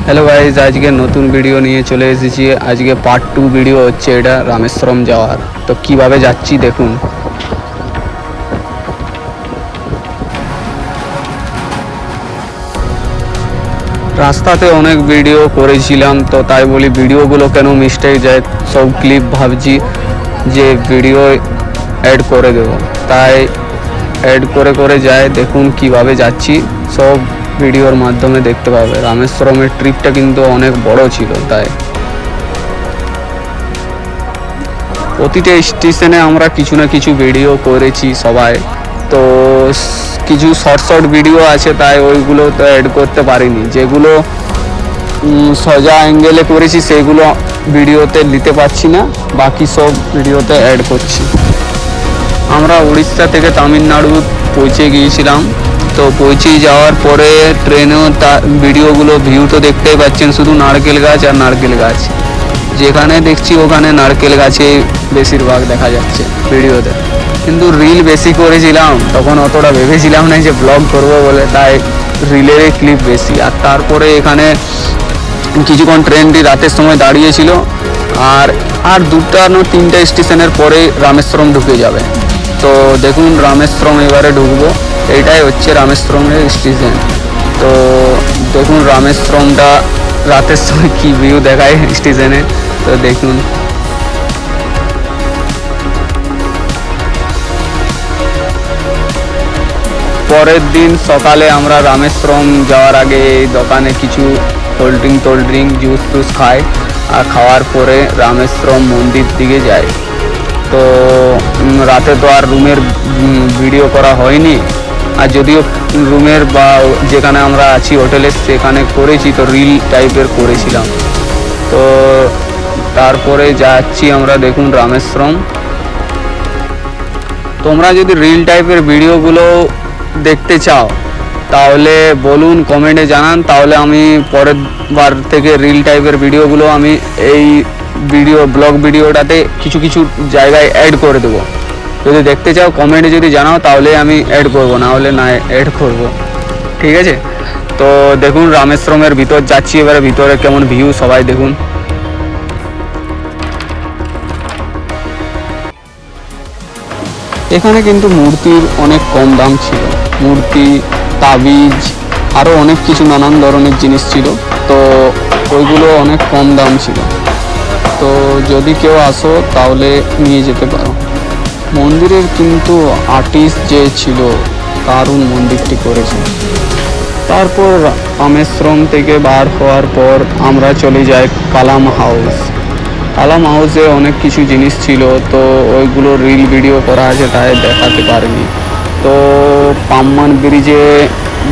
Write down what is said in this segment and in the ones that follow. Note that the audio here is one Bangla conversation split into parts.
হ্যালো গাইজ, আজকে নতুন ভিডিও নিয়ে চলে এসেছি। আজকে পার্ট 2 ভিডিও হচ্ছে এটা রামেশ্বরম যাওয়ার। তো কিভাবে যাচ্ছি দেখুন। রাস্তাতে অনেক ভিডিও করেছিলাম, তো তাই বলি ভিডিওগুলো কেন মিস্টেক যায়, সব ক্লিপ ভাবছি যে ভিডিও অ্যাড করে দেবো, তাই অ্যাড করে যায়। দেখুন কিভাবে যাচ্ছি, সব ভিডিওর মাধ্যমে দেখতে পাবে। রামেশ্বরমের ট্রিপটা কিন্তু অনেক বড় ছিল, তাই প্রতিটা স্টেশনে আমরা কিছু না কিছু ভিডিও করেছি সবাই। তো কিছু শর্ট ভিডিও আছে, তাই ওইগুলো তো অ্যাড করতে পারিনি। যেগুলো সোজা অ্যাঙ্গেলে করেছি সেগুলো ভিডিওতে নিতে পারছি না, বাকি সব ভিডিওতে অ্যাড করছি। আমরা উড়িষ্যা থেকে তামিলনাড়ু পৌঁছে গিয়েছিলাম। তো পৌঁছে যাওয়ার পরে ট্রেনেও ভিডিওগুলো ভিউ তো দেখতেই পাচ্ছেন, শুধু নারকেল গাছ আর নারকেল গাছ। যেখানে দেখছি ওখানে নারকেল গাছে বেশিরভাগ দেখা যাচ্ছে ভিডিওতে। কিন্তু রিল বেশি করেছিলাম, তখন অতটা ভেবেছিলাম না যে ব্লগ করব বলে, তাই রিলের ক্লিপ বেশি। আর তারপরে এখানে কিছুক্ষণ ট্রেনটি রাতের সময় দাঁড়িয়েছিল, আর দুটা না তিনটা স্টেশনের পরে রামেশ্বরম ঢুকে যাবে। তো দেখুন রামেশ্বরম এবারে ঢুকবো, এইটাই হচ্ছে রামেশ্বরমের স্টেশন। তো দেখুন রামেশ্বরমটা রাতের সময় কি ভিউ দেখায় স্টেশনে, তো দেখুন। পরের দিন সকালে আমরা রামেশ্বরম যাওয়ার আগে এই দোকানে কিছু কোল্ড ড্রিঙ্ক জুস টুস খাই, আর খাওয়ার পরে রামেশ্বরম মন্দির দিকে যাই। তো রাতে তো আর রুমের ভিডিও করা হয়নি, আর যদিও রুমের বা যেখানে আমরা আছি হোটেলে সেখানে করেছি, তো রিল টাইপের করেছিলাম। তো তারপরে যাচ্ছি আমরা, দেখুন রামেশ্বরম। তোমরা যদি রিল টাইপের ভিডিওগুলো দেখতে চাও তাহলে বলুন, কমেন্টে জানান, তাহলে আমি পরের বার থেকে রিল টাইপের ভিডিওগুলো আমি এই ব্লগ ভিডিওটাতে কিছু কিছু জায়গায় অ্যাড করে দেবো। যদি দেখতে চাও কমেন্টে যদি জানাও তাহলে আমি অ্যাড করব, না হলে না অ্যাড করব, ঠিক আছে? তো দেখুন রামেশ্বরমের ভিতর যাচ্ছি, এবারে ভিতরে কেমন ভিউ সবাই দেখুন। এখানে কিন্তু মূর্তির অনেক কম দাম ছিল, মূর্তি, তাবিজ, আরও অনেক কিছু নানান ধরনের জিনিস ছিল। তো ওইগুলো অনেক কম দাম ছিল। তো যদি কেউ আসো তাহলে নিয়ে যেতে পারো। মন্দিরের কিন্তু আর্টিস্ট যে ছিল দারুণ মন্দিরটি করেছে। তারপর রামেশ্বরম থেকে বার হওয়ার পর আমরা চলে যাই কালাম হাউস। কালাম হাউসে অনেক কিছু জিনিস ছিল, তো ওইগুলো রিল ভিডিও করা আছে, তাই দেখাতে পারিনি। তো পাম্মান ব্রিজে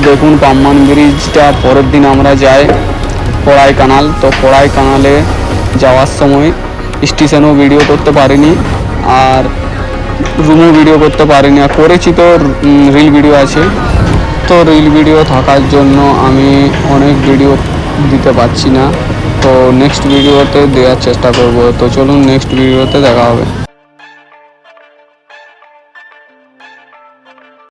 দেখুন, পাম্মান ব্রিজটা পরের দিন আমরা যাই কড়াই কানাল। তো কড়াই কানালে যাওয়ার সময় স্টেশনও ভিডিও করতে পারিনি, আর রুমও ভিডিও করতে পারিনি। আর করেছি তো রিল ভিডিও আছে, তো রিল ভিডিও থাকার জন্য আমি অনেক ভিডিও দিতে পারছি না। তো নেক্সট ভিডিওতে দেওয়ার চেষ্টা করব। তো চলুন নেক্সট ভিডিওতে দেখা হবে।